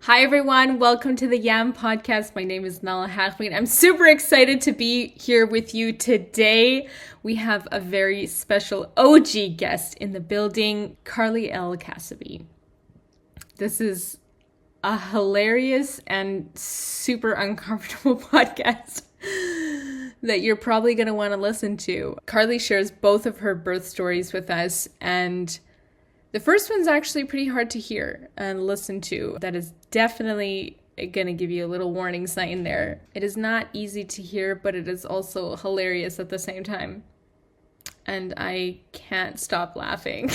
Hi everyone, welcome to the YAM Podcast. My name is Nala Hathaway. I'm super excited to be here with you today. We have a very special OG guest in the building, Carly El Kassaby. This is a hilarious and super uncomfortable podcast that you're probably going to want to listen to. Carly shares both of her birth stories with us, and the first one's actually pretty hard to hear and listen to. That is definitely going to give you a little warning sign there. It is not easy to hear, but it is also hilarious at the same time. And I can't stop laughing.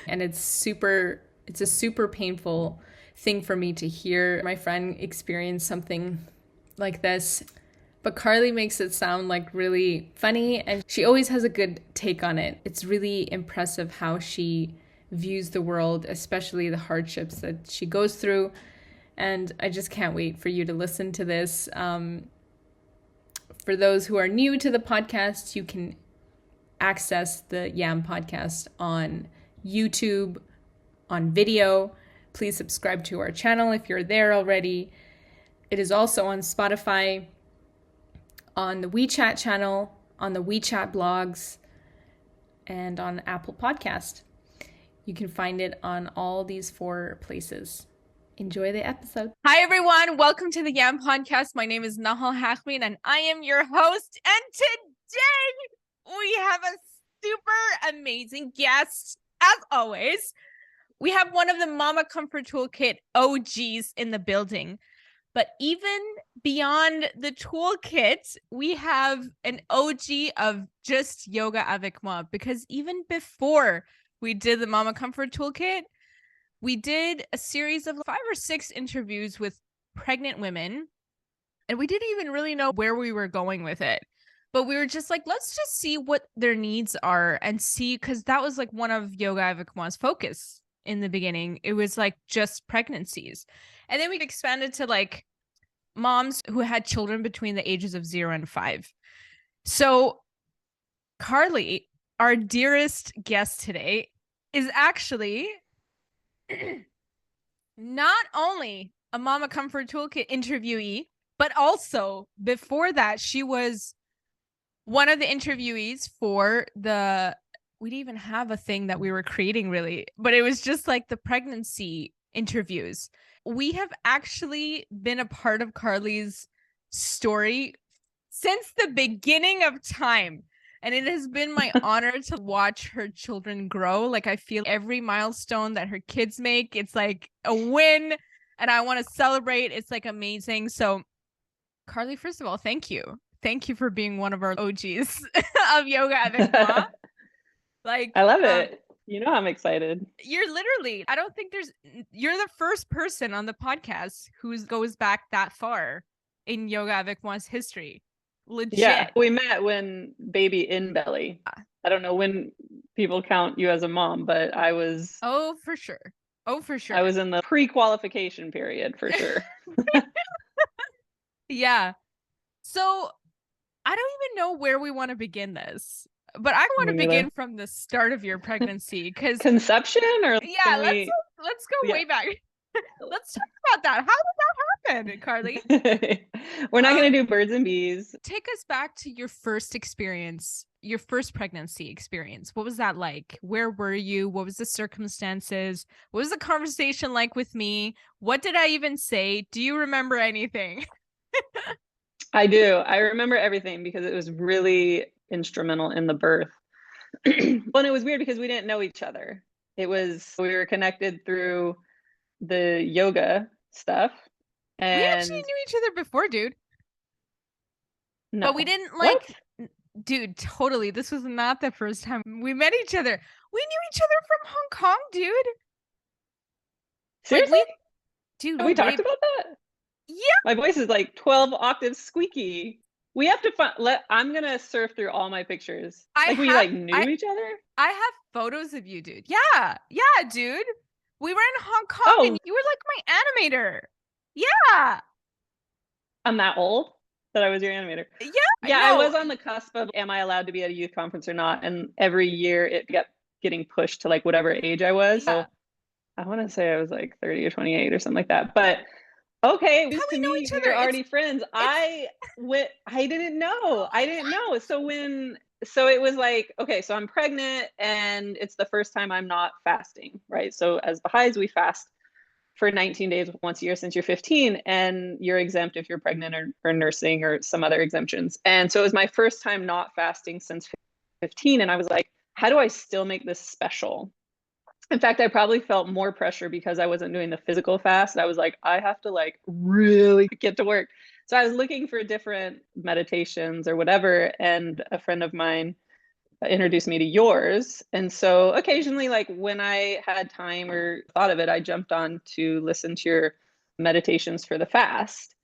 And it's a super painful thing for me to hear my friend experience something like this. But Carly makes it sound like really funny, and she always has a good take on it. It's really impressive how she views the world, especially the hardships that she goes through. And I just can't wait for you to listen to this. For those who are new to the podcast, you can access the YAM Podcast on YouTube, on video. Please subscribe to our channel if you're there already. It is also on Spotify, on the WeChat channel, on the WeChat blogs, and on Apple Podcast. You can find it on all these 4 places. Enjoy the episode. Hi, everyone. Welcome to the YAM Podcast. My name is Nahal Hakhmin, and I am your host. And today we have a super amazing guest. As always, we have one of the Mama Comfort Toolkit OGs in the building. But even beyond the toolkit, we have an OG of just yoga avec moi, because even before we did the Mama Comfort Toolkit, we did a series of 5 or 6 interviews with pregnant women, and we didn't even really know where we were going with it. But we were just like, let's just see what their needs are and see, because that was like one of Yoga avec moi's focus in the beginning. It was like just pregnancies. And then we expanded to like moms who had children between the ages of 0 and 5. So Carly, our dearest guest today, is actually not only a Mama Comfort Toolkit interviewee, but also before that, she was one of the interviewees for we didn't even have a thing that we were creating really, but it was just like the pregnancy interviews. We have actually been a part of Carly's story since the beginning of time. And it has been my honor to watch her children grow. Like, I feel every milestone that her kids make, it's like a win. And I want to celebrate. It's like amazing. So, Carly, first of all, thank you. Thank you for being one of our OGs of Yoga avec moi. Like, I love it. You know, I'm excited. You're literally, I don't think you're the first person on the podcast who goes back that far in Yoga avec moi's history. Legit. Yeah, we met when baby in belly. I don't know when people count you as a mom, but I was. Oh, for sure. I was in the pre-qualification period for sure. Yeah. So I don't even know where we want to begin this, but I want to begin from the start of your pregnancy, because conception, or yeah, let's go way back. Let's talk about that. How did that happen, Carly? We're not going to do birds and bees. Take us back to your first experience, your first pregnancy experience. What was that like? Where were you? What was the circumstances? What was the conversation like with me? What did I even say? Do you remember anything? I do. I remember everything because it was really instrumental in the birth. Well, and it was weird because we didn't know each other. We were connected through the yoga stuff, and we actually knew each other before, dude. No. But we didn't like what? Dude, totally. This was not the first time we met each other. We knew each other from Hong Kong, dude. Seriously? Like, dude, have we talked about that? Yeah. My voice is like 12 octaves squeaky. We have to I'm gonna surf through all my pictures. We knew each other. I have photos of you, dude. Yeah, dude. We were in Hong Kong, and you were like my animator. Yeah. I'm that old that I was your animator. Yeah. I was on the cusp of, am I allowed to be at a youth conference or not? And every year it kept getting pushed to like whatever age I was. Yeah. So I want to say I was like 30 or 28 or something like that. But okay, How news to we know me, each we other. are already friends. I didn't know. I didn't know. So it was like, okay, so I'm pregnant and it's the first time I'm not fasting, right? So as Baha'is, we fast for 19 days once a year since you're 15, and you're exempt if you're pregnant or nursing or some other exemptions. And so it was my first time not fasting since 15. And I was like, how do I still make this special? In fact, I probably felt more pressure because I wasn't doing the physical fast. I was like, I have to like really get to work. So I was looking for different meditations or whatever. And a friend of mine introduced me to yours. And so occasionally, like when I had time or thought of it, I jumped on to listen to your meditations for the fast.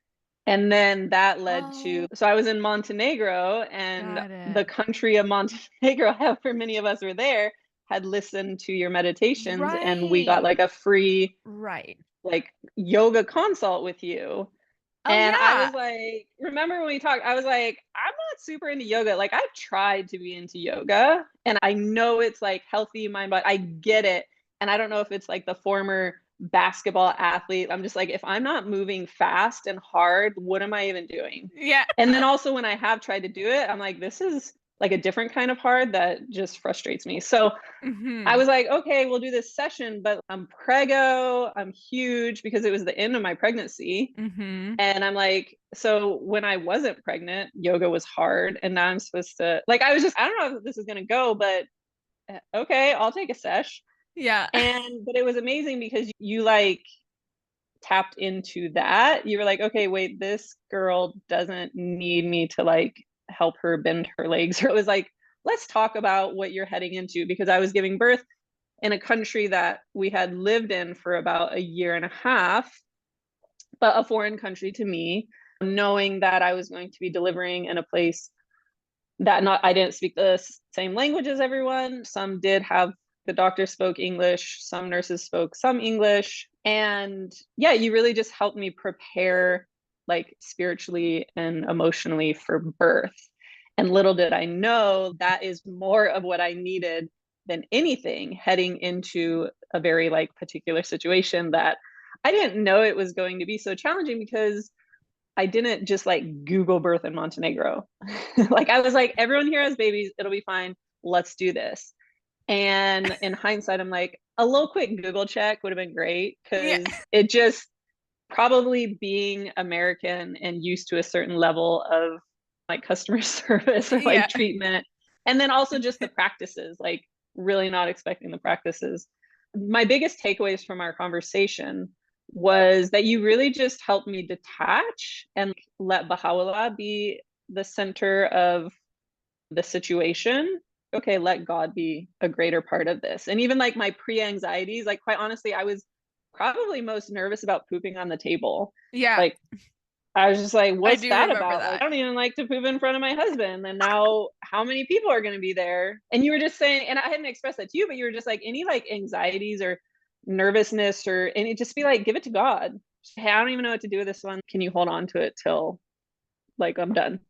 And then that led to, so I was in Montenegro, and Got the it. country of Montenegro, however many of us were there, had listened to your meditations, and we got Right. like a free Right. like yoga consult with you. Oh And I yeah. was like, remember when we talked, I was like, I'm not super into yoga. Like I've tried to be into yoga and I know it's like healthy mind, body. I get it. And I don't know if it's like the former basketball athlete. I'm just like, if I'm not moving fast and hard, what am I even doing? Yeah. And then also when I have tried to do it, I'm like, this is like a different kind of hard that just frustrates me. So I Mm-hmm. was like, okay, we'll do this session, but I'm preggo, I'm huge because it was the end of my pregnancy. Mm-hmm. And I'm like, so when I wasn't pregnant, yoga was hard. And now I'm supposed to, like, I was just, I don't know if this is going to go, but okay, I'll take a sesh. Yeah. But it was amazing because you like tapped into that. You were like, okay, wait, this girl doesn't need me to like help her bend her legs. Or it was like, let's talk about what you're heading into, because I was giving birth in a country that we had lived in for about a year and a half, but a foreign country to me, knowing that I was going to be delivering in a place that not I didn't speak the same language as everyone. Some did have, the doctor spoke English, some nurses spoke some English. And yeah, you really just helped me prepare like spiritually and emotionally for birth. And little did I know that is more of what I needed than anything heading into a very like particular situation that I didn't know it was going to be so challenging, because I didn't just like Google birth in Montenegro. Like I was like, everyone here has babies, it'll be fine. Let's do this. And in hindsight, I'm like, a little quick Google check would have been great, Yeah. because it just, probably being American and used to a certain level of like customer service or Yeah. like treatment. And then also just the practices, like really not expecting the practices. My biggest takeaways from our conversation was that you really just helped me detach and let Baha'u'llah be the center of the situation. Okay, let God be a greater part of this. And even like my pre-anxieties, like quite honestly, I was probably most nervous about pooping on the table. Yeah. Like I was just like, I what's do that remember about? Like, that. I don't even like to poop in front of my husband. And now how many people are going to be there? And you were just saying, and I hadn't expressed that to you, but you were just like, any like anxieties or nervousness and it just be like, give it to God. Hey, I don't even know what to do with this one. Can you hold on to it till like I'm done?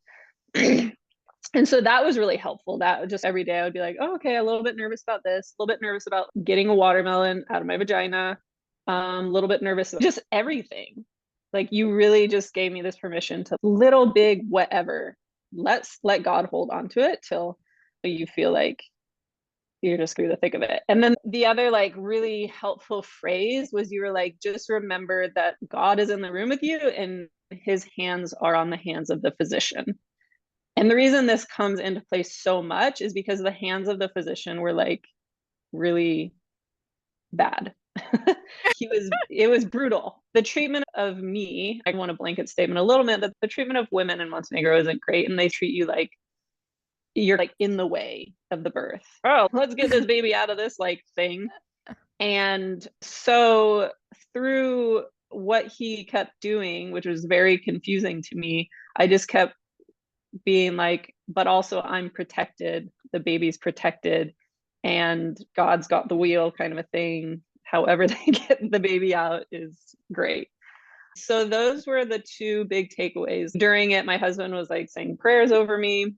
And so that was really helpful. That just every day I would be like, oh, okay, a little bit nervous about this, a little bit nervous about getting a watermelon out of my vagina, a little bit nervous about just everything. Like you really just gave me this permission to little, big, whatever. Let's let God hold on to it till you feel like you're just through the thick of it. And then the other like really helpful phrase was, you were like, just remember that God is in the room with you and his hands are on the hands of the physician. And the reason this comes into place so much is because the hands of the physician were like really bad. It was brutal. The treatment of me, I want a blanket statement a little bit, that the treatment of women in Montenegro isn't great. And they treat you like you're like in the way of the birth. Oh, let's get this baby out of this like thing. And so through what he kept doing, which was very confusing to me, I just kept being like, but also I'm protected, the baby's protected, and God's got the wheel kind of a thing. However, they get the baby out is great. So those were the two big takeaways. During it, my husband was like saying prayers over me,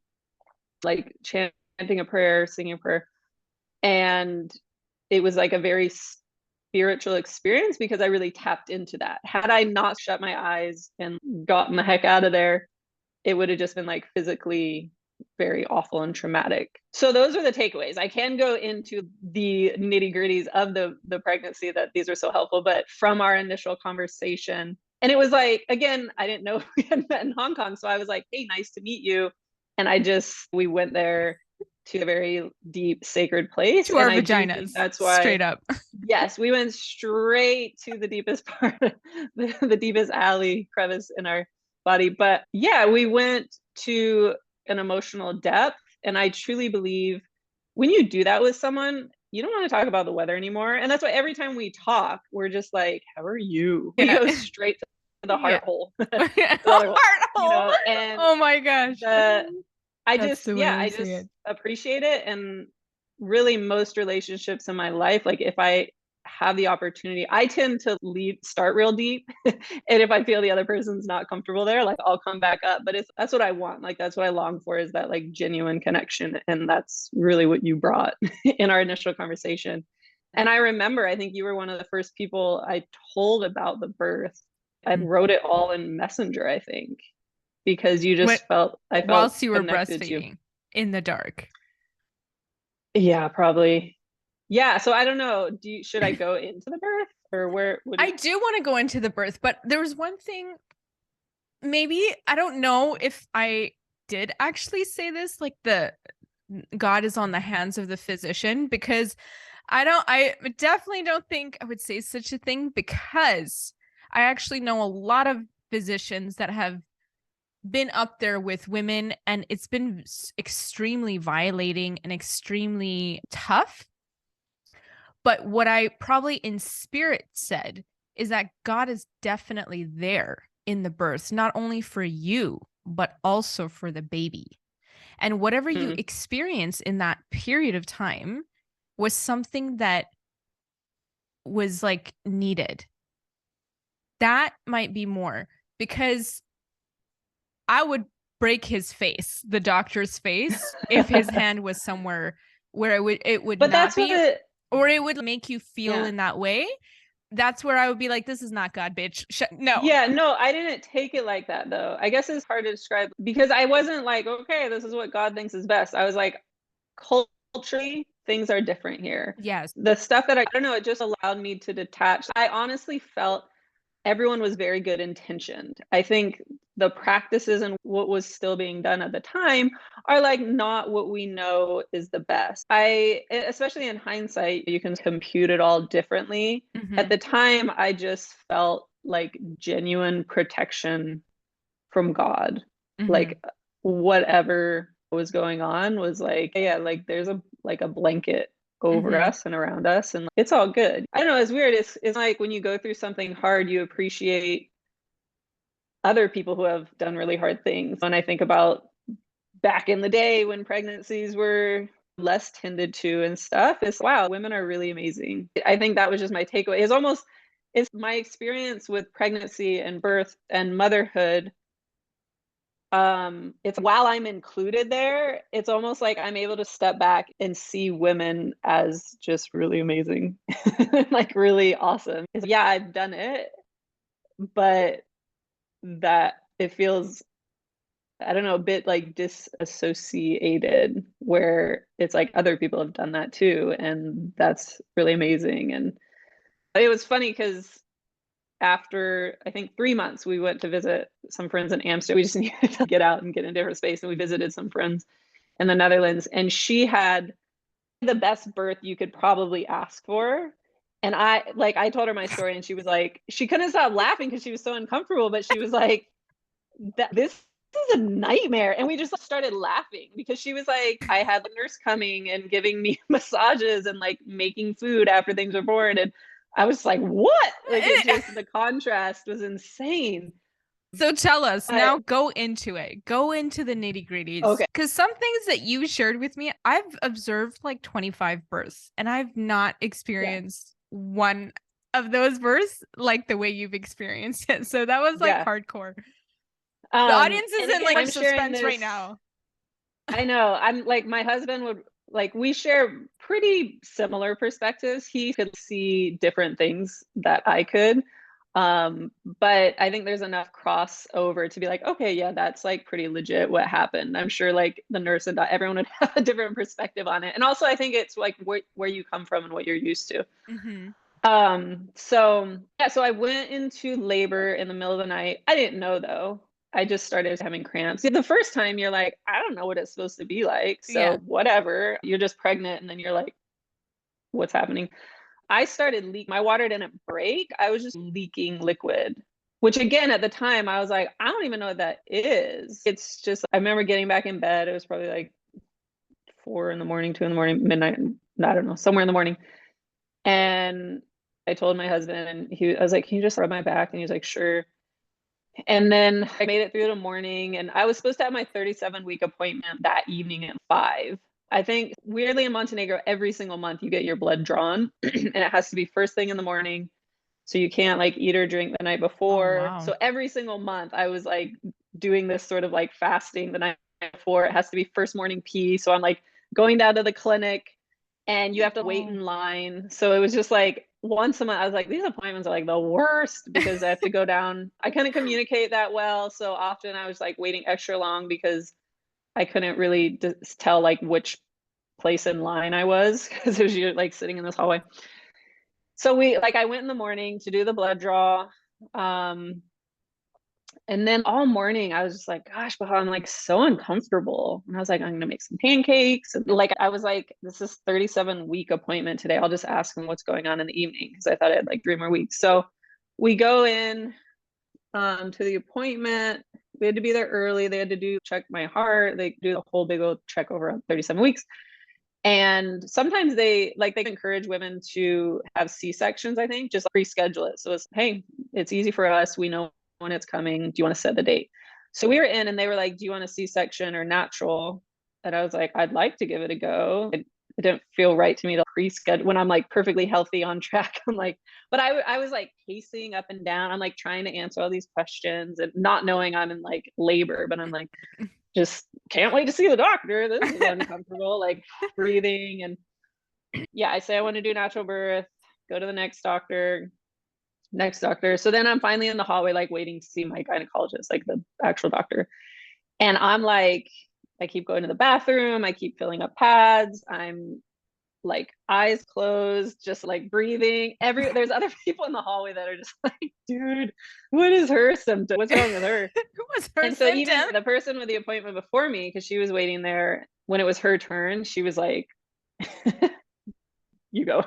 like chanting a prayer, singing a prayer. And it was like a very spiritual experience because I really tapped into that. Had I not shut my eyes and gotten the heck out of there, it would have just been like physically very awful and traumatic. So those are the takeaways. I can go into the nitty-gritties of the pregnancy, that these are so helpful, but from our initial conversation, and it was like, again, I didn't know we had met in Hong Kong, so I was like, hey, nice to meet you. And we went there to a very deep sacred place, to our and vaginas. That's why, straight up. Yes, we went straight to the deepest part, the deepest alley crevice in our body. But yeah, we went to an emotional depth. And I truly believe when you do that with someone, you don't want to talk about the weather anymore. And that's why every time we talk, we're just like, how are you? We go straight to the heart hole. Heart hole. And oh my gosh. I just appreciate it. And really, most relationships in my life, like if I have the opportunity, I tend to start real deep. And if I feel the other person's not comfortable there, like I'll come back up. But that's what I want. Like that's what I long for, is that like genuine connection. And that's really what you brought in our initial conversation. And I remember, I think you were one of the first people I told about the birth. I wrote it all in Messenger, I think, because you just felt whilst you were breastfeeding in the dark. Yeah, probably. Yeah, so I don't know. Should I go into the birth, or where? I do want to go into the birth, but there was one thing. Maybe I don't know if I did actually say this, like the God is on the hands of the physician, because I definitely don't think I would say such a thing, because I actually know a lot of physicians that have been up there with women, and it's been extremely violating and extremely tough. But what I probably in spirit said is that God is definitely there in the birth, not only for you, but also for the baby. And whatever you experience in that period of time was something that was like needed. That might be more, because I would break his face, the doctor's face, if his hand was somewhere where it would but not be, or it would make you feel in that way. That's where I would be like, this is not God, bitch. No. Yeah, no, I didn't take it like that, though. I guess it's hard to describe, because I wasn't like, okay, this is what God thinks is best. I was like, culturally, things are different here. Yes. The stuff that I don't know, it just allowed me to detach. I honestly felt everyone was very good intentioned. I think the practices and what was still being done at the time are like not what we know is the best. Especially in hindsight, you can compute it all differently. At the time, I just felt like genuine protection from God. Like whatever was going on was like, yeah, like there's a blanket over us and around us, and it's all good. I don't know, it's weird. It's like when you go through something hard, you appreciate other people who have done really hard things. When I think about back in the day when pregnancies were less tended to and stuff, it's wow, women are really amazing. I think that was just my takeaway. It's my experience with pregnancy and birth and motherhood. It's while I'm included there, it's almost like I'm able to step back and see women as just really amazing, like really awesome. Yeah, I've done it, but that it feels, I don't know, a bit like disassociated, where it's like other people have done that too, and that's really amazing. And it was funny because after I think 3 months, we went to visit some friends in Amsterdam. We just needed to get out and get in a different space. And we visited some friends in the Netherlands. And she had the best birth you could probably ask for. And I told her my story, and she was like, she couldn't stop laughing because she was so uncomfortable. But she was like, this is a nightmare. And we just started laughing because she was like, I had the nurse coming and giving me massages and like making food after things were born. And I was like, what? Like, the contrast was insane. So tell us now, go into it. Go into the nitty gritties. Okay. Because some things that you shared with me, I've observed like 25 births, and I've not experienced one of those births like the way you've experienced it. So that was like hardcore. The audience is in like suspense right now. I know. I'm like, my husband like we share pretty similar perspectives. He could see different things that I could. But I think there's enough crossover to be like, okay, yeah, that's like pretty legit what happened. I'm sure like the nurse and everyone would have a different perspective on it. And also I think it's like where you come from and what you're used to. So yeah, so I went into labor in the middle of the night. I didn't know though. I just started having cramps. The first time you're like, I don't know what it's supposed to be like. So whatever, you're just pregnant and then you're like, what's happening? I started my water didn't break. I was just leaking liquid, which again, at the time I was like, I don't even know what that is. It's just, I remember getting back in bed. It was probably like 4 in the morning, 2 in the morning, midnight. I don't know, somewhere in the morning. And I told my husband and I was like, can you just rub my back? And he was like, sure. And then I made it through the morning and I was supposed to have my 37-week appointment that evening at 5. I think weirdly in Montenegro, every single month you get your blood drawn and it has to be first thing in the morning. So you can't like eat or drink the night before. Oh, wow. So every single month I was like doing this sort of like fasting the night before. It has to be first morning pee. So I'm like going down to the clinic and you have to wait in line. So it was just like once a month, I was like, these appointments are like the worst because I have to go down. I couldn't communicate that well. So often I was like waiting extra long because I couldn't really tell like which place in line I was because it was like sitting in this hallway. So I went in the morning to do the blood draw. And then all morning I was just like, gosh, but I'm like so uncomfortable. And I was like, I'm gonna make some pancakes. And like I was like, this is 37-week appointment today. I'll just ask him what's going on in the evening because I thought I had like 3 more weeks. So we go in to the appointment. We had to be there early. They had to check my heart. They do the whole big old check over 37 weeks. And sometimes they encourage women to have C-sections, I think, just pre-schedule it. So it's, hey, it's easy for us. We know when it's coming. Do you want to set the date? So we were in and they were like, do you want a C-section or natural? And I was like, I'd like to give it a go. It didn't feel right to me to pre-schedule when I'm like perfectly healthy on track. I'm like, but I was like pacing up and down. I'm like trying to answer all these questions and not knowing I'm in like labor, but I'm like, just can't wait to see the doctor. This is uncomfortable, like breathing. And yeah, I say I want to do natural birth, go to the next doctor. So then I'm finally in the hallway, like waiting to see my gynecologist, like the actual doctor. And I'm like, I keep going to the bathroom. I keep filling up pads. I'm like eyes closed, just like breathing. There's other people in the hallway that are just like, dude, what is her symptom? What's wrong with her? What's her and so symptom? Even the person with the appointment before me, because she was waiting there when it was her turn, she was like, you go.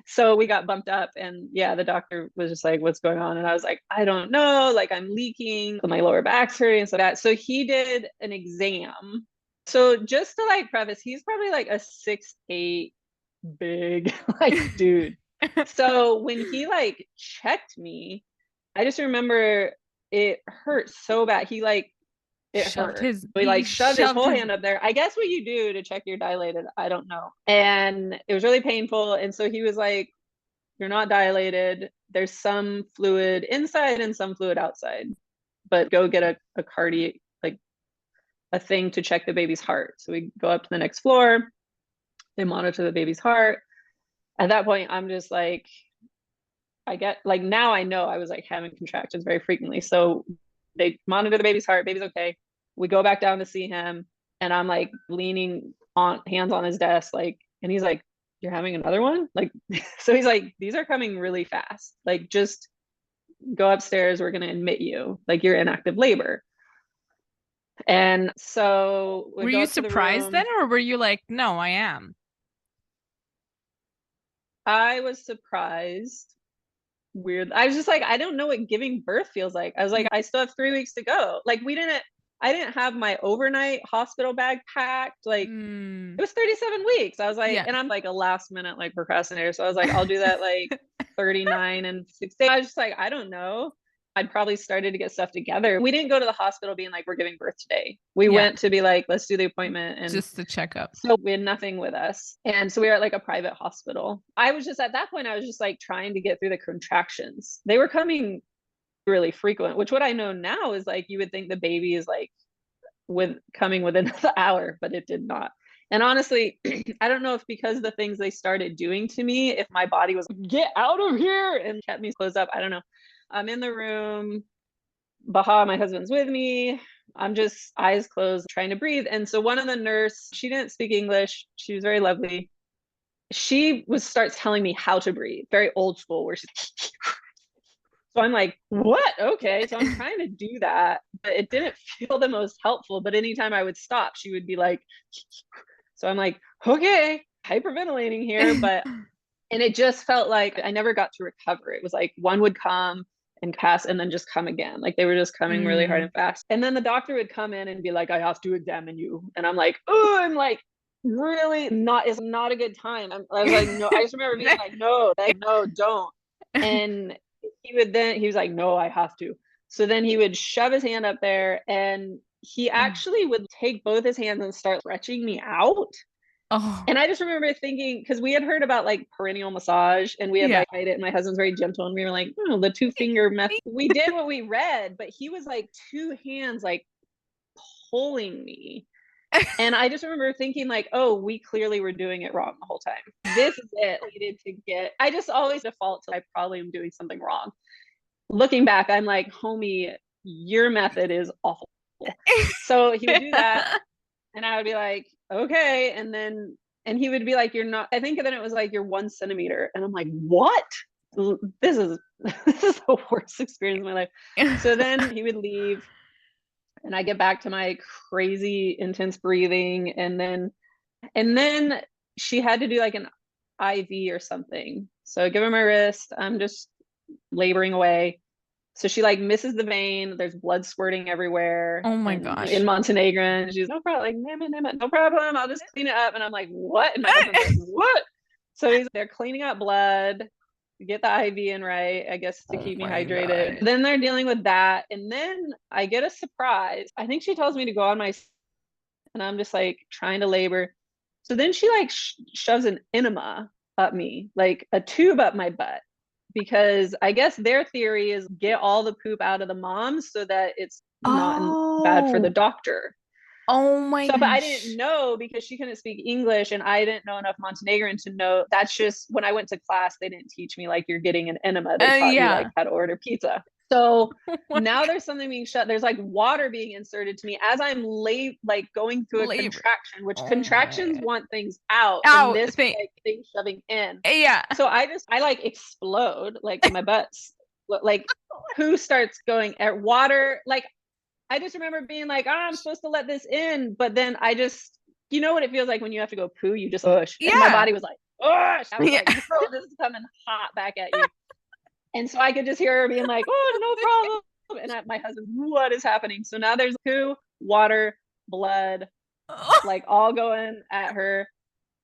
So we got bumped up and yeah, the doctor was just like, what's going on? And I was like, I don't know, like I'm leaking, my lower back's hurting and so that. So he did an exam. So just to like preface, he's probably like a 6'8" big like dude. So when he like checked me, I just remember it hurt so bad. He like shoved his whole hand up there. I guess what you do to check you're dilated, I don't know. And it was really painful. And so he was like, you're not dilated. There's some fluid inside and some fluid outside, but go get a cardiac, like a thing to check the baby's heart. So we go up to the next floor. They monitor the baby's heart. At that point, I'm just like, I get like, now I know I was like having contractions very frequently. So they monitor the baby's heart, baby's okay. We go back down to see him and I'm like leaning on hands on his desk, like, and he's like, you're having another one? Like, so he's like, these are coming really fast. Like, just go upstairs. We're going to admit you. Like, you're in active labor. And so were you surprised then, or were you like, no, I am? I was surprised. Weird. I was just like, I don't know what giving birth feels like. I was like, I still have 3 weeks to go. Like I didn't have my overnight hospital bag packed. Like it was 37 weeks. I was like, and I'm like a last minute like procrastinator. So I was like, I'll do that like 39 and 6 days. I was just like, I don't know. I'd probably started to get stuff together. We didn't go to the hospital being like, we're giving birth today. We went to be like, let's do the appointment and just the checkup. So we had nothing with us. And so we were at like a private hospital. I was just at that point, I was just like trying to get through the contractions. They were coming really frequent, which what I know now is like, you would think the baby is like coming within the hour, but it did not. And honestly, I don't know if because the things they started doing to me, if my body was get out of here and kept me closed up. I don't know. I'm in the room. Baha, my husband's with me. I'm just eyes closed, trying to breathe. And so one of the nurse, she didn't speak English. She was very lovely. She starts telling me how to breathe, very old school, where she's so I'm like, what? Okay. So I'm trying to do that, but it didn't feel the most helpful. But anytime I would stop, she would be like, so I'm like, okay, hyperventilating here. And it just felt like I never got to recover. It was like one would come and pass and then just come again. Like they were just coming really hard and fast. And then the doctor would come in and be like, I have to examine you. And I'm like, oh, I'm like, really not, it's not a good time. I was like, no, I just remember being like, no, don't. And he was like, no, I have to. So then he would shove his hand up there and he actually would take both his hands and start stretching me out. Oh. And I just remember thinking, because we had heard about like perineal massage and we had like tried it, and my husband's very gentle, and we were like, oh, the 2-finger method. We did what we read, but he was like 2 hands like pulling me. And I just remember thinking like, oh, we clearly were doing it wrong the whole time. This is it. Needed to get, I just always default to I probably am doing something wrong. Looking back, I'm like, homie, your method is awful. So he would do that. And I would be like, okay. And he would be like, you're not, I think then it was like, you're 1 centimeter. And I'm like, what? This is the worst experience of my life. So then he would leave and I get back to my crazy intense breathing. And then she had to do like an IV or something. So I give her my wrist. I'm just laboring away. So she like misses the vein. There's blood squirting everywhere. Oh my gosh. In Montenegro, and she's no problem. Like, no problem. I'll just clean it up. And I'm like, what? And my husband's like, what? So they're cleaning up blood, get the IV in right, I guess, to keep me hydrated. God. Then they're dealing with that. And then I get a surprise. I think she tells me to go on my, and I'm just like trying to labor. So then she like shoves an enema up me, like a tube up my butt. Because I guess their theory is get all the poop out of the mom so that it's not bad for the doctor. Oh my gosh. But I didn't know because she couldn't speak English and I didn't know enough Montenegrin to know. That's just when I went to class, they didn't teach me like you're getting an enema. They taught you like how to order pizza. So now there's something being shut. There's like water being inserted to me as I'm like going through a contraction, which contractions want things out. And this like thing shoving in. Yeah. So I like explode, like my butt's like poo starts going at water. Like I just remember being like, oh, I'm supposed to let this in. But then I just, you know what it feels like when you have to go poo, you just push. Yeah. And my body was like, oh, I was like, bro, this is coming hot back at you. And so I could just hear her being like, oh, no problem. And my husband, what is happening? So now there's poo, water, blood, like all going at her.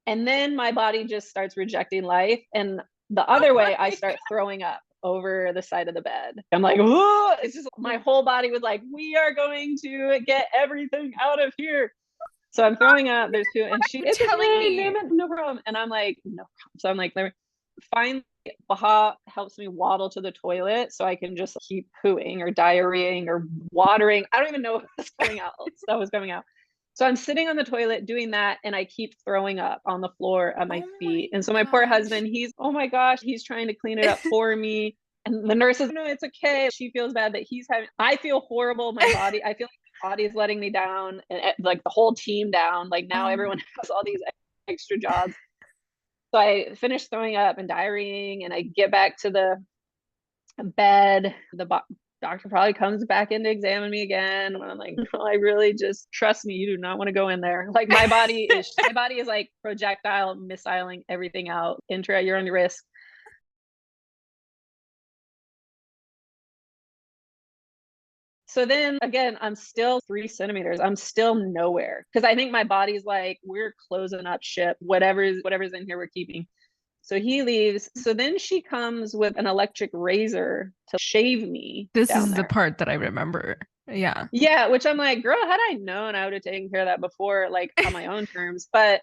And then my body just starts rejecting life. And the other way, I start throwing up over the side of the bed. I'm like, oh, it's just my whole body was like, we are going to get everything out of here. So I'm throwing up. There's poo. And she's telling me, no problem. And I'm like, no. So I'm like, finally, Baha helps me waddle to the toilet so I can just keep pooing or diarrheaing or watering. I don't even know what's coming out. Stuff was coming out. So I'm sitting on the toilet doing that and I keep throwing up on the floor at my feet. And so my poor husband, he's, oh my gosh, he's trying to clean it up for me. And the nurse is, no, it's okay. She feels bad that he's having, I feel horrible. My body, I feel like my body is letting me down and like the whole team down. Like now everyone has all these extra jobs. So I finish throwing up and diarrheaing and I get back to the bed. The doctor probably comes back in to examine me again. And I'm like, no, I really just trust me. You do not want to go in there. Like my body is like projectile missiling everything out. Enter at your own risk. So then again, I'm still 3 centimeters. I'm still nowhere because I think my body's like, we're closing up ship. Whatever's in here, we're keeping. So he leaves. So then she comes with an electric razor to shave me. This is the part that I remember. Yeah. Yeah, which I'm like, girl, had I known, I would have taken care of that before, like on my own terms. But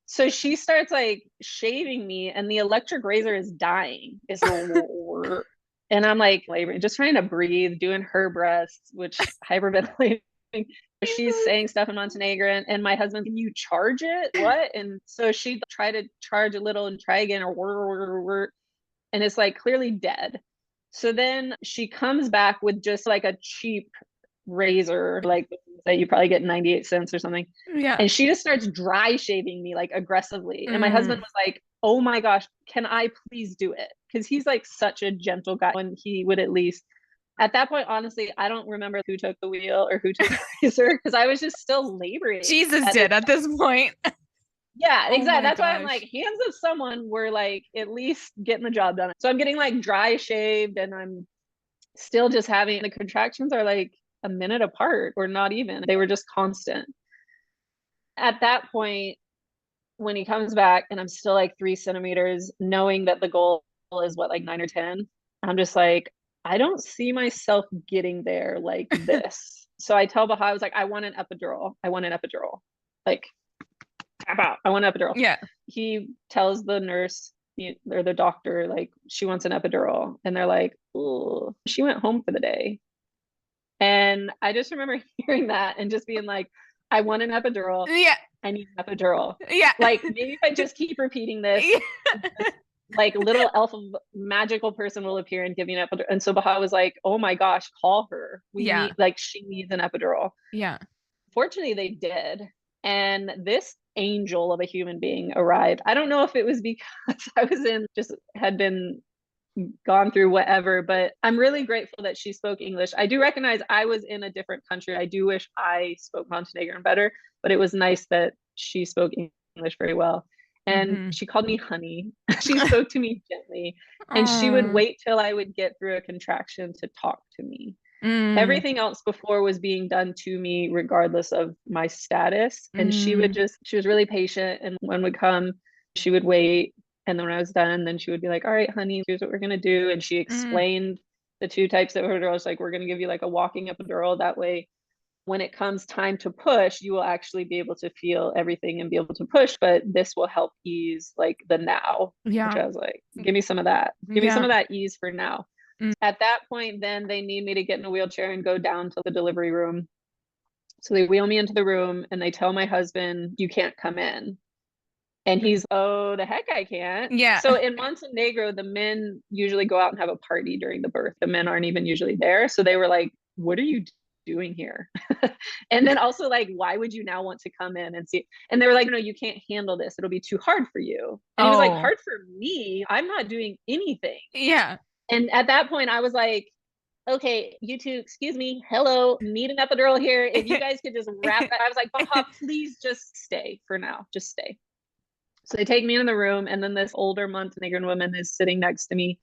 so she starts like shaving me and the electric razor is dying. It's and I'm like laboring, just trying to breathe, doing her breasts, which hyperventilating She's saying stuff in Montenegro, and my husband, can you charge it? What? And so she tried to charge a little and try again, or and it's like clearly dead. So then she comes back with just like a cheap razor, like that you probably get 98 cents or something. Yeah. And she just starts dry shaving me like aggressively. And my husband was like, oh my gosh, can I please do it? Because he's like such a gentle guy, when he would at least, at that point, honestly, I don't remember who took the wheel or who took the razor, because I was just still laboring. Jesus did at this point. Yeah, Oh exactly. my That's why I'm gosh. like, hands of someone were like at least getting the job done. So I'm getting like dry shaved, and I'm still just having, the contractions are like a minute apart, or not even. They were just constant. At that point, when he comes back and I'm still like 3 centimeters, knowing that the goal is what, like 9 or 10, I'm just like, I don't see myself getting there like this. So I tell Baha, I was like, I want an epidural. I want an epidural. Like, tap out. I want an epidural. Yeah. He tells the nurse or the doctor, like, she wants an epidural. And they're like, oh, she went home for the day. And I just remember hearing that and just being like, I want an epidural. Yeah. I need an epidural. Yeah. Like, maybe if I just keep repeating this, like little elf of magical person will appear and give me an epidural. And so Baha was like, oh my gosh, call her. We need, like, she needs an epidural. Yeah. Fortunately, they did. And this angel of a human being arrived. I don't know if it was because I was had been gone through whatever, but I'm really grateful that she spoke English. I do recognize I was in a different country. I do wish I spoke Montenegrin better, but it was nice that she spoke English very well. And she called me honey. She spoke to me gently, and she would wait till I would get through a contraction to talk to me. Everything else before was being done to me regardless of my status. And she was really patient. And when would come, she would wait. And then when I was done, then she would be like, all right, honey, here's what we're going to do. And she explained the 2 types of epidurals. Like, we're going to give you like a walking epidural. That way, when it comes time to push, you will actually be able to feel everything and be able to push. But this will help ease like the now. Yeah. Which I was like, give me some of that. Give me some of that ease for now. At that point, then they need me to get in a wheelchair and go down to the delivery room. So they wheel me into the room and they tell my husband, you can't come in. And he's, oh, the heck I can't. Yeah. So in Montenegro, the men usually go out and have a party during the birth. The men aren't even usually there. So they were like, what are you doing here? And then also like, why would you now want to come in and see? And they were like, no, you can't handle this. It'll be too hard for you. And he was like, hard for me? I'm not doing anything. Yeah. And at that point, I was like, okay, you two, excuse me, hello, need an epidural here. If you guys could just wrap that. I was like, Baha, please just stay for now. Just stay. So they take me in the room, and then this older Montenegrin woman is sitting next to me.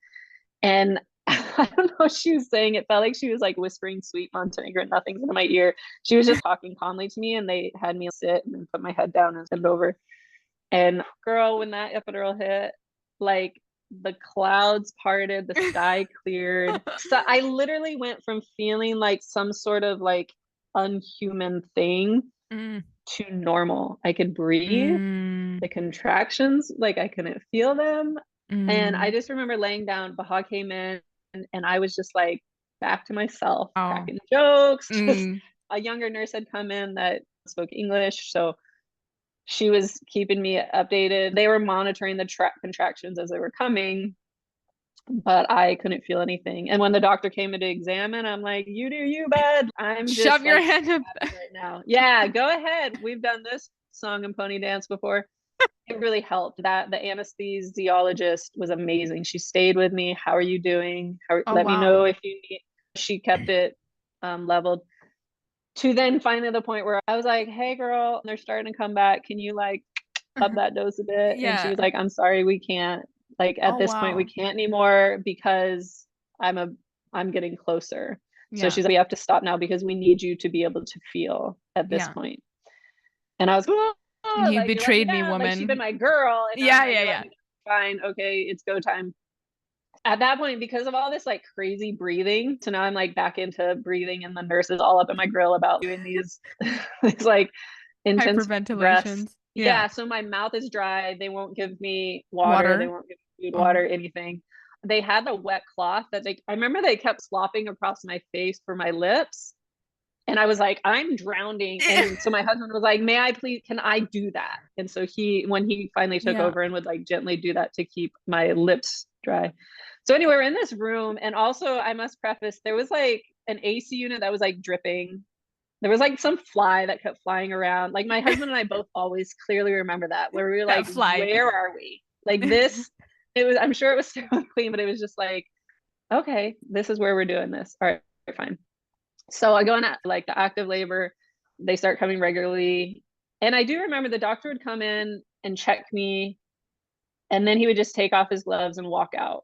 And I don't know what she was saying. It felt like she was like whispering sweet Montenegrin nothings into my ear. She was just talking calmly to me, and they had me sit and then put my head down and bend over. And girl, when that epidural hit, like, the clouds parted, the sky cleared. So I literally went from feeling like some sort of like unhuman thing to normal. I could breathe. The contractions, like, I couldn't feel them. And I just remember laying down. Baha came in, and I was just like back to myself, cracking jokes. Just a younger nurse had come in that spoke English, so she was keeping me updated. They were monitoring the contractions as they were coming, but I couldn't feel anything. And when the doctor came in to examine, I'm like, you do you, bud. I'm just shove your hand up right now. Yeah, go ahead. We've done this song and pony dance before. It really helped. That the anesthesiologist was amazing. She stayed with me. How are you doing? Let me know if you need. She kept it leveled. To then finally the point where I was like, hey girl, they're starting to come back. Can you like up that dose a bit? Yeah. And she was like, I'm sorry, we can't. Like, at this point, we can't anymore because I'm getting closer. So she's like, we have to stop now because we need you to be able to feel at this point. And I was, oh, you like, betrayed me, woman. Like, she's been my girl. And yeah. Fine. Okay. It's go time. At that point, because of all this like crazy breathing, so now I'm like back into breathing, and the nurse is all up in my grill about doing these like intense hyperventilations. Yeah. So my mouth is dry. They won't give me water. They won't give me food, water, anything. They had a wet cloth that I remember they kept slopping across my face for my lips. And I was like, I'm drowning. And so my husband was like, may I please, can I do that? And so when he finally took over and would like gently do that to keep my lips dry. So anyway, we're in this room. And also I must preface, there was like an AC unit that was like dripping. There was like some fly that kept flying around. Like my husband and I both always clearly remember that, where we were like, where are we? Like this, I'm sure it was sterile and clean, but it was just like, okay, this is where we're doing this. All right, fine. So I go in at like the active labor, they start coming regularly. And I do remember the doctor would come in and check me, and then he would just take off his gloves and walk out.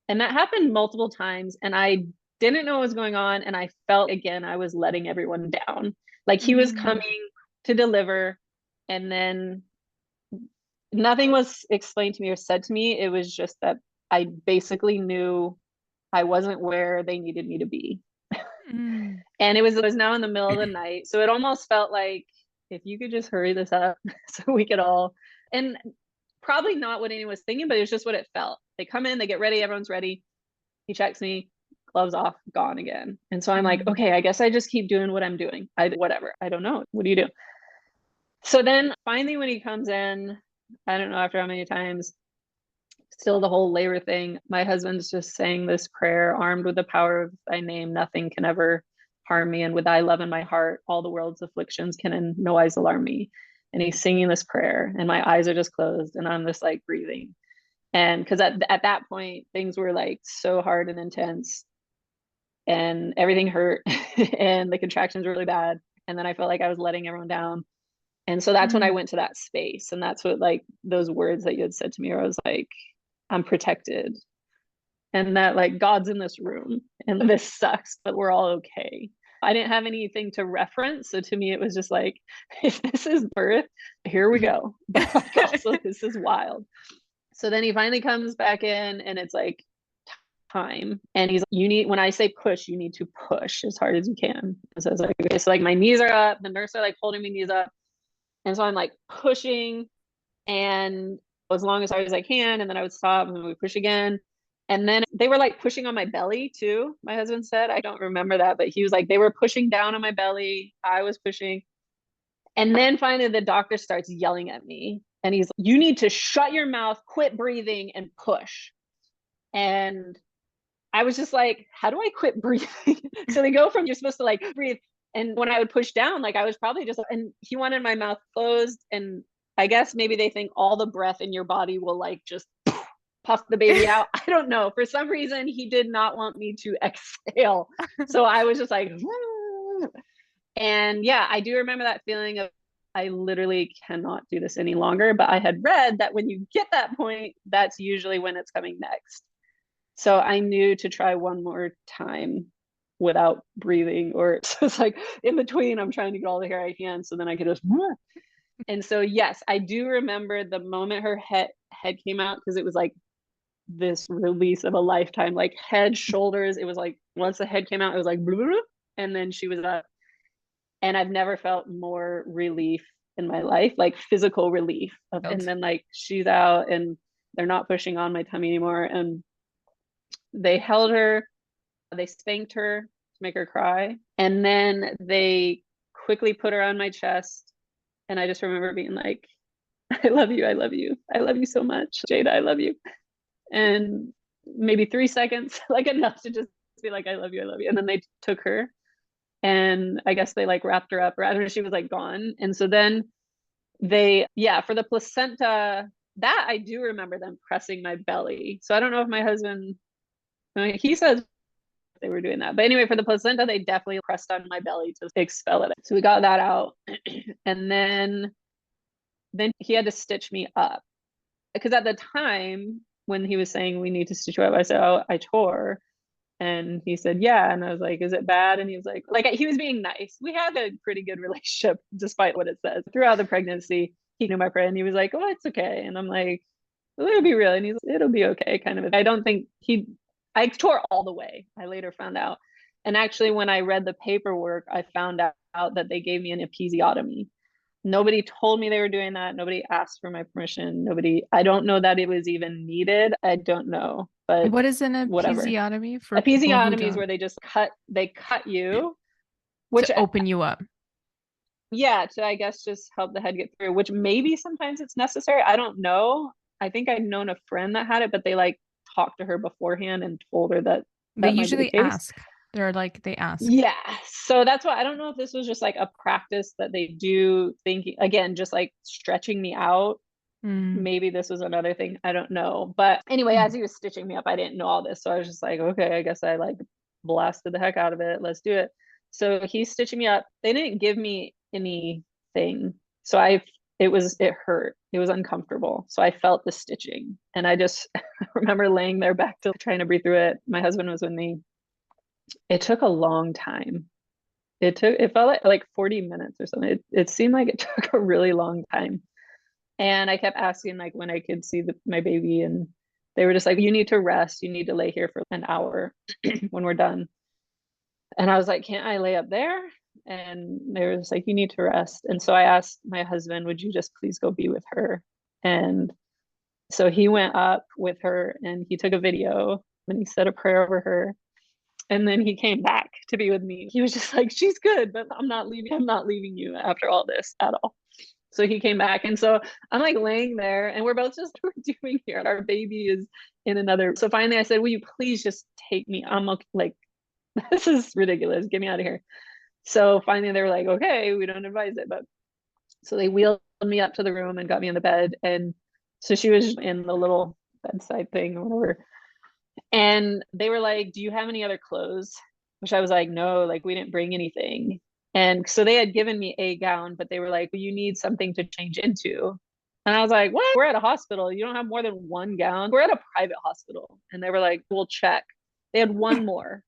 And that happened multiple times. And I didn't know what was going on. And I felt again, I was letting everyone down. Like he was coming to deliver, and then nothing was explained to me or said to me. It was just that I basically knew I wasn't where they needed me to be. And it was now in the middle of the night. So it almost felt like, if you could just hurry this up so we could all, and probably not what anyone was thinking, but it was just what it felt. They come in, they get ready, everyone's ready. He checks me, gloves off, gone again. And so I'm like, okay, I guess I just keep doing what I'm doing. Whatever. I don't know. What do you do? So then finally, when he comes in, I don't know after how many times, still the whole labor thing, my husband's just saying this prayer, armed with the power of thy name, nothing can ever harm me. And with thy love in my heart, all the world's afflictions can in no wise alarm me. And he's singing this prayer, and my eyes are just closed, and I'm just like breathing. And because at that point, things were like so hard and intense, and everything hurt, and the contractions were really bad. And then I felt like I was letting everyone down. And so that's when I went to that space. And that's what, like, those words that you had said to me, where I was like, I'm protected, and that like God's in this room, and this sucks, but we're all okay. I didn't have anything to reference. So to me, it was just like, if this is birth, here we go. But like, also, this is wild. So then he finally comes back in, and it's like time. And he's like, when I say push, you need to push as hard as you can. So I was like, okay, so like my knees are up, the nurse are like holding my knees up. And so I'm like pushing, and as long as hard as I can, and then I would stop and we push again. And then they were like pushing on my belly too, my husband said. I don't remember that, but he was like, they were pushing down on my belly. I was pushing. And then finally the doctor starts yelling at me, and he's like, you need to shut your mouth, quit breathing, and push. And I was just like, how do I quit breathing? So they go from, you're supposed to like breathe. And when I would push down, like I was probably just, and he wanted my mouth closed. And I guess maybe they think all the breath in your body will like just puff the baby out. I don't know. For some reason, he did not want me to exhale. So I was just like, and yeah, I do remember that feeling of, I literally cannot do this any longer. But I had read that when you get that point, that's usually when it's coming next. So I knew to try one more time without breathing, or so it's like in between, I'm trying to get all the hair I can so then I could just. And so yes, I do remember the moment her head came out, because it was like this release of a lifetime, like head, shoulders. It was like once the head came out, it was like, and then she was up. And I've never felt more relief in my life, like physical relief. And then like she's out, and they're not pushing on my tummy anymore. And they held her, they spanked her to make her cry. And then they quickly put her on my chest. And I just remember being like, I love you. I love you. I love you so much. Jada, I love you. And maybe 3 seconds, like enough to just be like, I love you. I love you. And then they took her, and I guess they like wrapped her up, or I don't know, she was like gone. And so then for the placenta, that I do remember them pressing my belly. So I don't know if my husband, he says they were doing that. But anyway, for the placenta, they definitely pressed on my belly to expel it. So we got that out. And then he had to stitch me up, because at the time when he was saying we need to stitch you up, I said, oh, I tore. And he said, yeah. And I was like, is it bad? And he was like, he was being nice. We had a pretty good relationship, despite what it says. Throughout the pregnancy, he knew my friend. He was like, oh, it's okay. And I'm like, well, it'll be real. And he's like, it'll be okay, kind of. I don't think I tore all the way, I later found out. And actually, when I read the paperwork, I found out that they gave me an episiotomy. Nobody told me they were doing that. Nobody asked for my permission. I don't know that it was even needed. I don't know. But what is an whatever. episiotomy for episiotomy is where they cut you which to open you up. Yeah, to I guess just help the head get through, which maybe sometimes it's necessary. I don't know. I think I'd known a friend that had it, but they like talked to her beforehand and told her that They might be the usually case. ask. They ask. Yeah. So that's why I don't know if this was just like a practice that they do, thinking again, just like stretching me out. Maybe this was another thing. I don't know. But anyway, as he was stitching me up, I didn't know all this. So I was just like, okay, I guess I like blasted the heck out of it. Let's do it. So he's stitching me up. They didn't give me anything. So it hurt. It was uncomfortable. So I felt the stitching. And I just remember laying there back to trying to breathe through it. My husband was with me. It took a long time. It felt like 40 minutes or something. It seemed like it took a really long time. And I kept asking like when I could see my baby, and they were just like, you need to rest. You need to lay here for an hour when we're done. And I was like, can't I lay up there? And they were just like, you need to rest. And so I asked my husband, would you just please go be with her? And so he went up with her and he took a video and he said a prayer over her. And then he came back to be with me. He was just like, she's good, but I'm not leaving. I'm not leaving you after all this at all. So he came back. And so I'm like laying there and we're both just, we're doing here. Our baby is in another. So finally I said, will you please just take me? I'm like, this is ridiculous. Get me out of here. So finally they were like, okay, we don't advise it. But so they wheeled me up to the room and got me in the bed. And so she was in the little bedside thing or whatever. And they were like, do you have any other clothes? Which I was like, no, like we didn't bring anything. And so they had given me a gown, but they were like, well, you need something to change into. And I was like, what? We're at a hospital. You don't have more than one gown. We're at a private hospital. And they were like, we'll check. They had one more.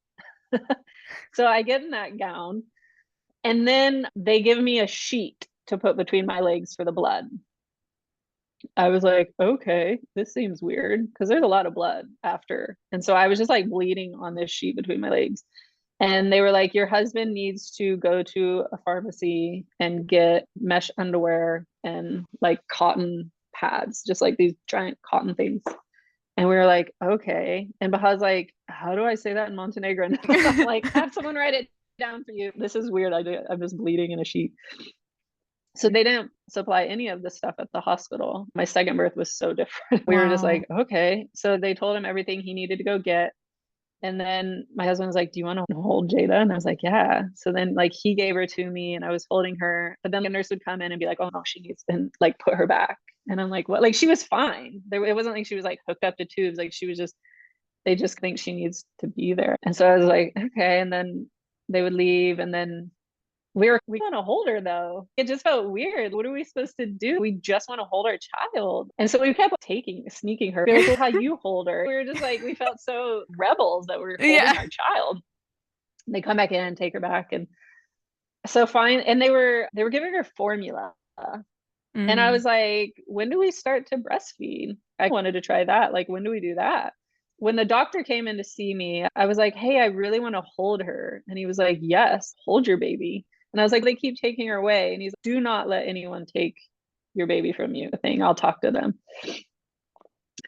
So I get in that gown. And then they give me a sheet to put between my legs for the blood. I was like, okay, this seems weird because there's a lot of blood after. And so I was just like bleeding on this sheet between my legs. And they were like, your husband needs to go to a pharmacy and get mesh underwear and like cotton pads, just like these giant cotton things. And we were like, okay. And Baha's like, how do I say that in Montenegro? And I'm like, have someone write it down for you. This is weird. I'm just bleeding in a sheet. So they didn't supply any of the stuff at the hospital. My second birth was so different. We were just like, okay. So they told him everything he needed to go get. And then my husband was like, do you want to hold Jada? And I was like, yeah. So then like he gave her to me and I was holding her. But then the nurse would come in and be like, oh no, she needs to like put her back. And I'm like, what? Like she was fine. It wasn't like she was like hooked up to tubes. Like she was just, they just think she needs to be there. And so I was like, okay. And then they would leave. And then we want to hold her though. It just felt weird. What are we supposed to do? We just want to hold our child. And so we kept sneaking her. They're like, well, how you hold her? We were just like, we felt so rebels that we were holding our child. And they come back in and take her back. And so fine. And they were giving her formula. And I was like, when do we start to breastfeed? I wanted to try that. Like, when do we do that? When the doctor came in to see me, I was like, hey, I really want to hold her. And he was like, yes, hold your baby. And I was like, they keep taking her away. And he's like, do not let anyone take your baby from you. I'll talk to them.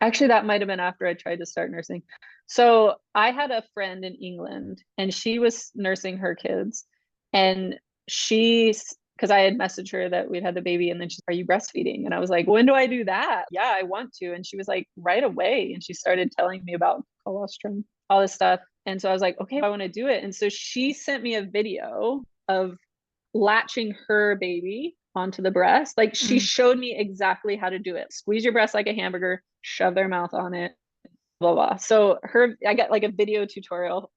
Actually, that might have been after I tried to start nursing. So I had a friend in England and she was nursing her kids. And because I had messaged her that we'd had the baby and then she's, are you breastfeeding? And I was like, when do I do that? Yeah, I want to. And she was like, right away. And she started telling me about colostrum, all this stuff. And so I was like, okay, I want to do it. And so she sent me a video of latching her baby onto the breast. Like she showed me exactly how to do it. Squeeze your breast like a hamburger, shove their mouth on it, blah, blah. So I got like a video tutorial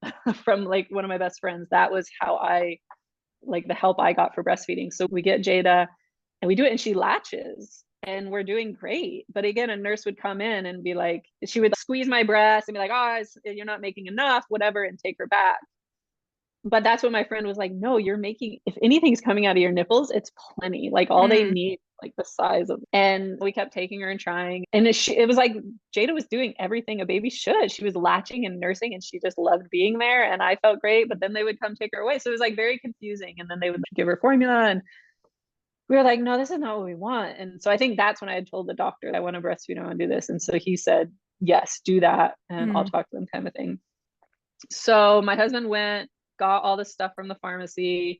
from like one of my best friends. That was how like the help I got for breastfeeding. So we get Jada and we do it and she latches and we're doing great. But again, a nurse would come in and be like, she would squeeze my breast and be like, oh, you're not making enough, whatever, and take her back. But that's what my friend was like, no, you're making, if anything's coming out of your nipples, it's plenty. Like all they need, like the size of, and we kept taking her and trying. And it was like Jada was doing everything a baby should. She was latching and nursing and she just loved being there. And I felt great, but then they would come take her away. So it was like very confusing. And then they would give her formula and we were like, no, this is not what we want. And so I think that's when I had told the doctor, I want to breastfeed, I want to do this. And so he said, yes, do that. And I'll talk to them kind of thing. So my husband got all the stuff from the pharmacy.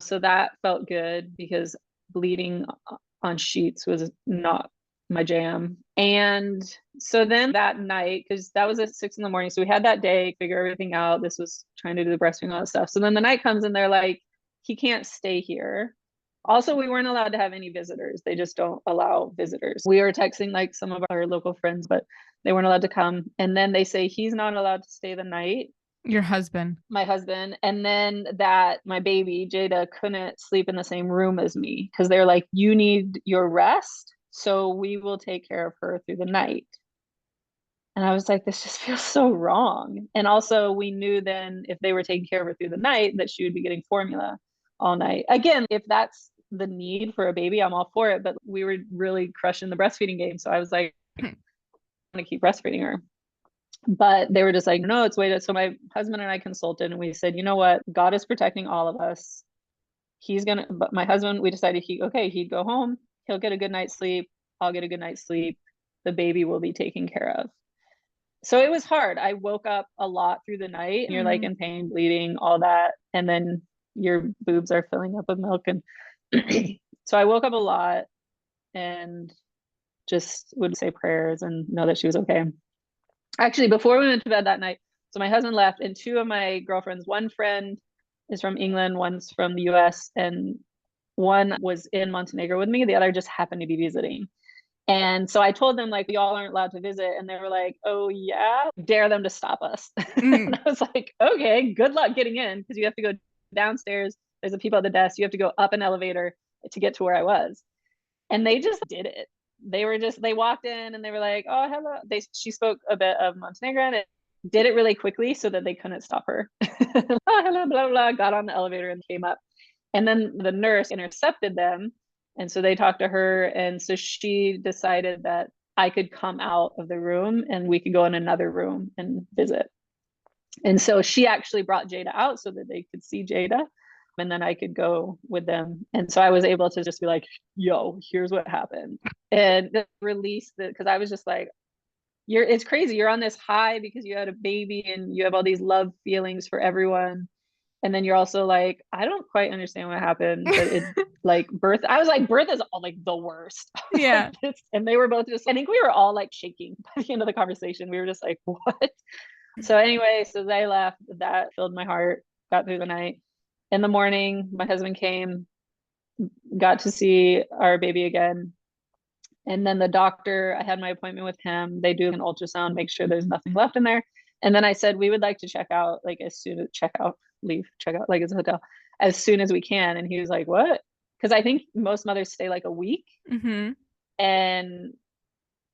So that felt good because bleeding on sheets was not my jam. And so then that night, because that was at 6 a.m. So we had that day, figure everything out. This was trying to do the breastfeeding, all that stuff. So then the night comes and they're like, he can't stay here. Also, we weren't allowed to have any visitors. They just don't allow visitors. We were texting like some of our local friends, but they weren't allowed to come. And then they say he's not allowed to stay the night. Your husband. My husband. And then that my baby, Jada, couldn't sleep in the same room as me because they're like, you need your rest. So we will take care of her through the night. And I was like, this just feels so wrong. And also, we knew then if they were taking care of her through the night, that she would be getting formula all night. Again, if that's the need for a baby, I'm all for it. But we were really crushing the breastfeeding game. So I was like, I'm going to keep breastfeeding her. But they were just like, no, it's waited. So my husband and I consulted and we said, you know what? God is protecting all of us. But my husband, we decided he'd go home. He'll get a good night's sleep. I'll get a good night's sleep. The baby will be taken care of. So it was hard. I woke up a lot through the night and you're like in pain, bleeding, all that. And then your boobs are filling up with milk. And so I woke up a lot and just would say prayers and know that she was okay. Actually, before we went to bed that night, so my husband left and two of my girlfriends, one friend is from England, one's from the US, and one was in Montenegro with me. The other just happened to be visiting. And so I told them, like, y'all aren't allowed to visit. And they were like, oh, yeah, dare them to stop us. And I was like, okay, good luck getting in because you have to go downstairs. There's the people at the desk. You have to go up an elevator to get to where I was. And they just did it. They walked in and they were like, oh, hello. She spoke a bit of Montenegro and did it really quickly so that they couldn't stop her. Oh, hello, blah, blah, got on the elevator and came up. And then the nurse intercepted them. And so they talked to her. And so she decided that I could come out of the room and we could go in another room and visit. And so she actually brought Jada out so that they could see Jada. And then I could go with them. And so I was able to just be like, yo, here's what happened. And release it because I was just like, it's crazy. You're on this high because you had a baby and you have all these love feelings for everyone. And then you're also like, I don't quite understand what happened, but it's like birth. I was like, birth is all like the worst. Yeah. And they were both just, I think we were all like shaking by the end of the conversation. We were just like, what? So anyway, so they left. That filled my heart, got through the night. In the morning, my husband came, got to see our baby again. And then the doctor, I had my appointment with him. They do an ultrasound, make sure there's nothing left in there. And then I said, we would like to check out, like as soon as check out, like it's a hotel, as soon as we can. And he was like, what? Because I think most mothers stay like a week. And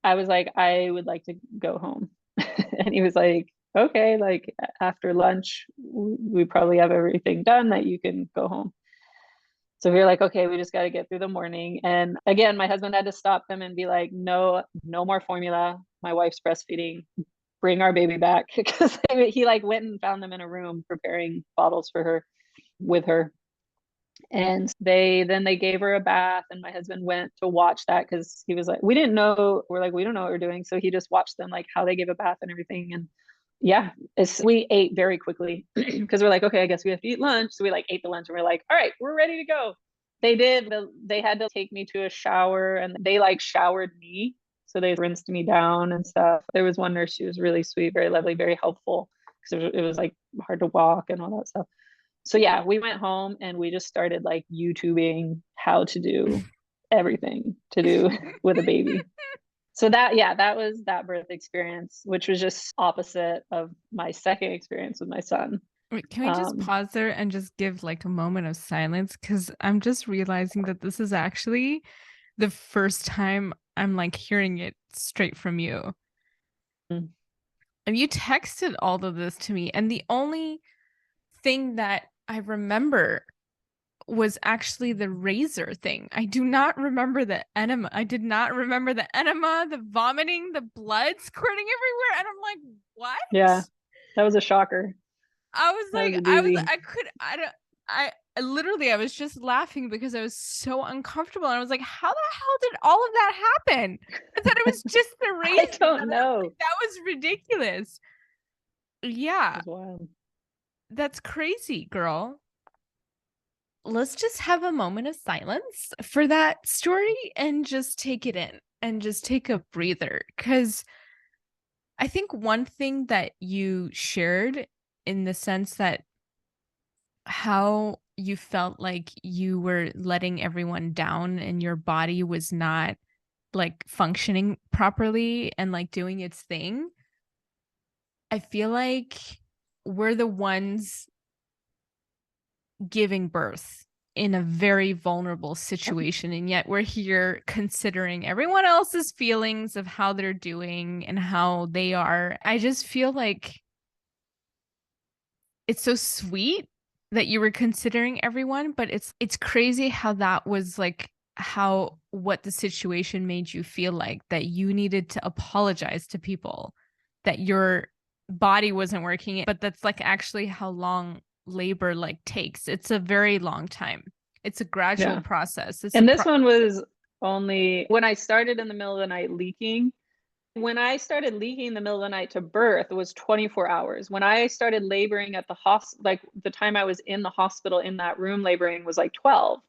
I was like, I would like to go home. And he was like, okay, like after lunch, we probably have everything done that you can go home. So we were like, okay, we just got to get through the morning. And again, my husband had to stop them and be like, no more formula. My wife's breastfeeding. Bring our baby back. Because he like went and found them in a room preparing bottles for her with her. And they gave her a bath and my husband went to watch that because he was like, we don't know what we're doing. So he just watched them, like how they gave a bath and everything. And yeah, we ate very quickly because we're like, okay, I guess we have to eat lunch. So we like ate the lunch and we're like, all right, we're ready to go. They had to take me to a shower and they like showered me. So they rinsed me down and stuff. There was one nurse, she was really sweet, very lovely, very helpful because it was like hard to walk and all that stuff. So yeah, we went home and we just started like YouTubing how to do everything to do with a baby. So that was that birth experience, which was just opposite of my second experience with my son. Wait, can we just pause there and just give like a moment of silence? Because I'm just realizing that this is actually the first time I'm like hearing it straight from you. And you texted all of this to me. And the only thing that I remember was actually the razor thing. I do not remember the enema. I did not remember the enema, the vomiting, the blood squirting everywhere. And I'm like, what? Yeah, that was a shocker. I was like, I literally, I was just laughing because I was so uncomfortable. And I was like, how the hell did all of that happen? I thought it was just the razor. I don't know. That was ridiculous. Yeah. That was wild. That's crazy, girl. let's just have a moment of silence for that story and just take it in and just take a breather. Because I think one thing that you shared in the sense that how you felt like you were letting everyone down and your body was not like functioning properly and like doing its thing. I feel like we're the ones giving birth in a very vulnerable situation, and yet we're here considering everyone else's feelings of how they're doing and how they are. I just feel like it's so sweet that you were considering everyone, but it's crazy how that was like how what the situation made you feel like, that you needed to apologize to people that your body wasn't working, but that's like actually how long labor like takes. It's a very long time. It's a gradual process. And this one was only when I started in the middle of the night leaking. When I started leaking in the middle of the night to birth, it was 24 hours. When I started laboring at the hospital, like the time I was in the hospital in that room laboring was like 12,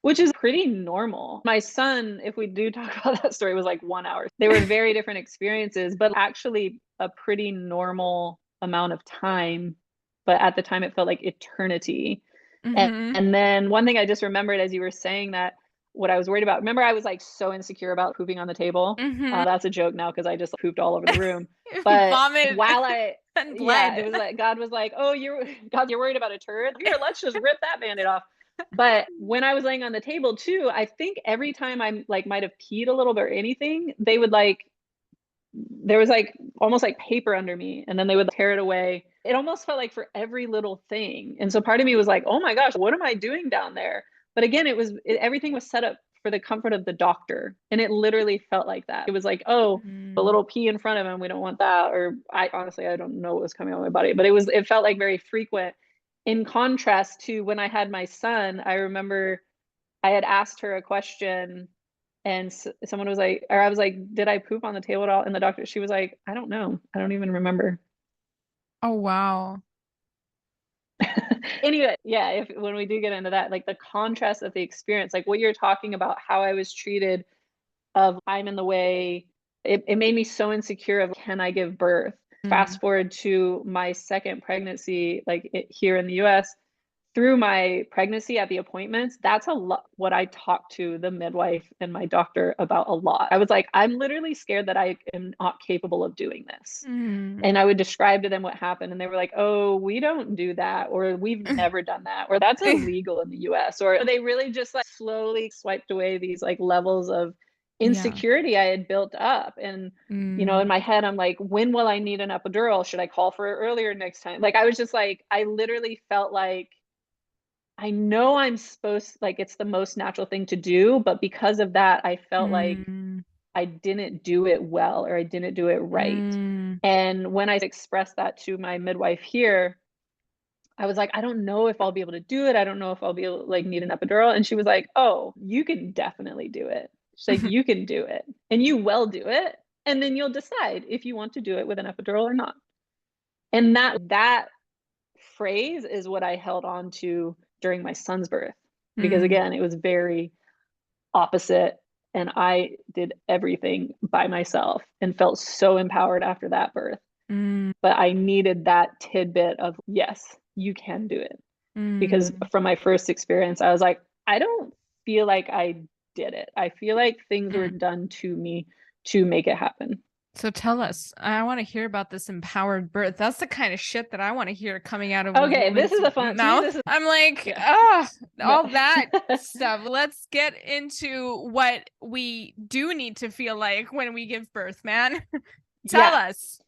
which is pretty normal. My son, if we do talk about that story, was like 1 hour. They were very different experiences, but actually a pretty normal amount of time. But at the time it felt like eternity. And then one thing I just remembered as you were saying that, what I was worried about, remember I was like so insecure about pooping on the table. That's a joke now because I just pooped all over the room. But vomit while I and bled. it was like God was like, oh, you're worried about a turd? Here, let's just rip that Band-Aid off. But when I was laying on the table too, I think every time I like might have peed a little bit or anything, they would like, there was like almost like paper under me, and then they would tear it away. It almost felt like for every little thing. And so part of me was like, oh my gosh, what am I doing down there? But again, everything was set up for the comfort of the doctor. And it literally felt like that. It was like, oh, a little pee in front of him, we don't want that. Or I honestly don't know what was coming out of my body, but it felt like very frequent. In contrast to when I had my son, I remember I had asked her a question, and someone was like, or I was like, did I poop on the table at all? And the doctor, she was like, I don't know. I don't even remember. Oh, wow. Anyway, yeah, when we do get into that, like the contrast of the experience, like what you're talking about, how I was treated, of I'm in the way, it made me so insecure of, can I give birth? Fast forward to my second pregnancy, like here in the US, through my pregnancy at the appointments, that's a lot what I talked to the midwife and my doctor about a lot. I was like, I'm literally scared that I am not capable of doing this. And I would describe to them what happened, and they were like, oh, we don't do that, or we've never done that, or that's illegal in the US. Or they really just like slowly swiped away these like levels of insecurity I had built up. And you know, in my head, I'm like, when will I need an epidural? Should I call for it earlier next time? Like I was just like, I literally felt like, I know I'm supposed, like it's the most natural thing to do, but because of that, I felt like I didn't do it well, or I didn't do it right. And when I expressed that to my midwife here, I was like, I don't know if I'll be able to do it. I don't know if I'll be able to like need an epidural. And she was like, oh, you can definitely do it. She's like, you can do it, and you will do it. And then you'll decide if you want to do it with an epidural or not. And that phrase is what I held on to during my son's birth, because again, it was very opposite, and I did everything by myself and felt so empowered after that birth. But I needed that tidbit of, yes, you can do it. Because from my first experience, I was like, I don't feel like I did it. I feel like things were done to me to make it happen. So tell us, I want to hear about this empowered birth. That's the kind of shit that I want to hear coming out of okay, this is a fun mouth. I'm like, all that stuff. Let's get into what we do need to feel like when we give birth, man. Tell us.